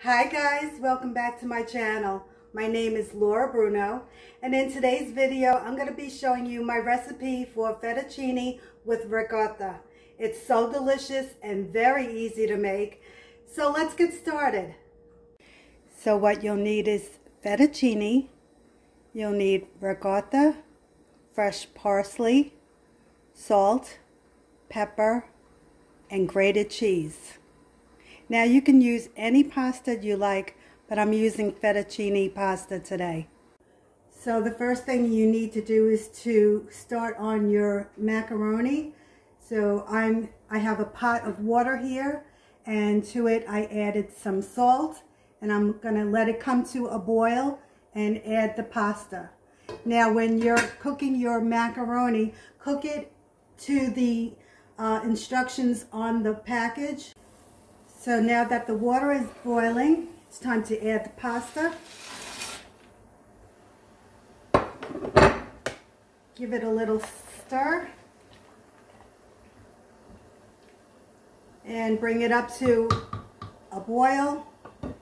Hi guys, welcome back to my channel. My name is Laura Bruno, and in today's video I'm going to be showing you my recipe for fettuccine with ricotta. It's so delicious and very easy to make, so let's get started. So what you'll need is fettuccine, you'll need ricotta, fresh parsley, salt, pepper, and grated cheese. Now you can use any pasta you like, but I'm using fettuccine pasta today. So the first thing you need to do is to start on your macaroni. So I have a pot of water here, and to it I added some salt, and I'm going to let it come to a boil and add the pasta. Now when you're cooking your macaroni, cook it to the instructions on the package. So now that the water is boiling, it's time to add the pasta. Give it a little stir. And bring it up to a boil.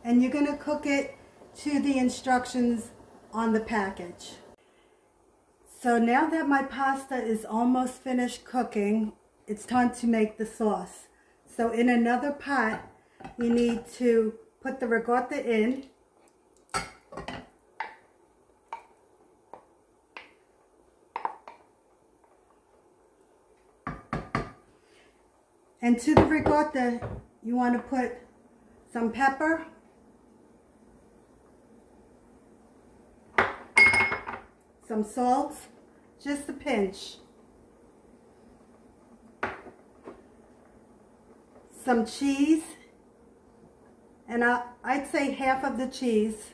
And you're going to cook it to the instructions on the package. So now that my pasta is almost finished cooking, it's time to make the sauce. So in another pot, you need to put the ricotta in. And to the ricotta, you want to put some pepper, some salt, just a pinch, some cheese, and I'd say half of the cheese,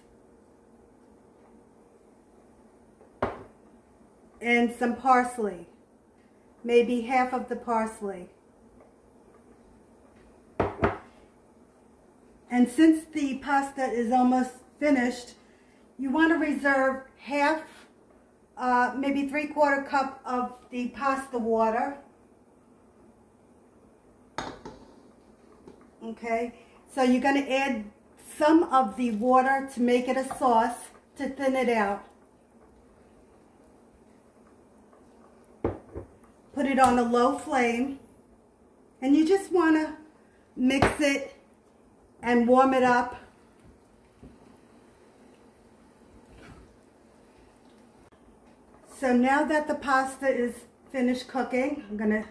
and some parsley, maybe half of the parsley. And since the pasta is almost finished, you want to reserve half, maybe 3/4 cup of the pasta water. Okay, so you're going to add some of the water to make it a sauce, to thin it out. Put it on a low flame, and you just want to mix it and warm it up. So now that the pasta is finished cooking, I'm going to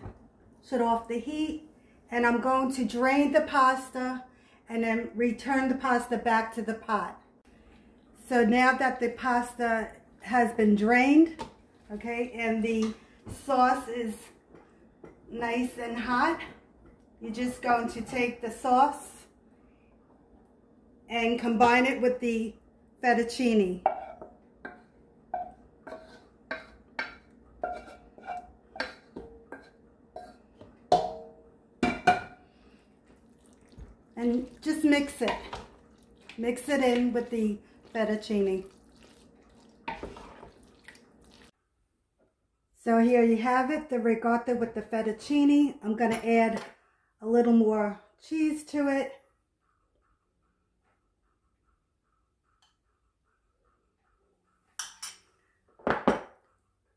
shut off the heat, and I'm going to drain the pasta and then return the pasta back to the pot. So now that the pasta has been drained, okay, and the sauce is nice and hot, you're just going to take the sauce and combine it with the fettuccine. And just mix it. Mix it in with the fettuccine. So here you have it, the ricotta with the fettuccine. I'm going to add a little more cheese to it.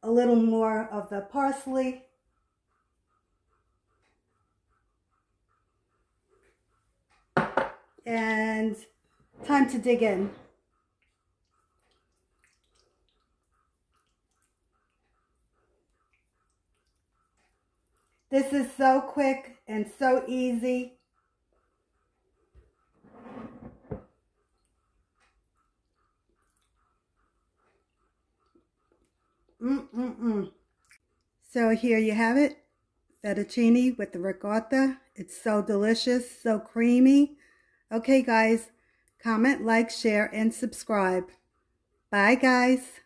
A little more of the parsley. And time to dig in. This is so quick and so easy. So here you have it, fettuccine with the ricotta. It's so delicious, so creamy. Okay guys, comment, like, share, and subscribe. Bye guys.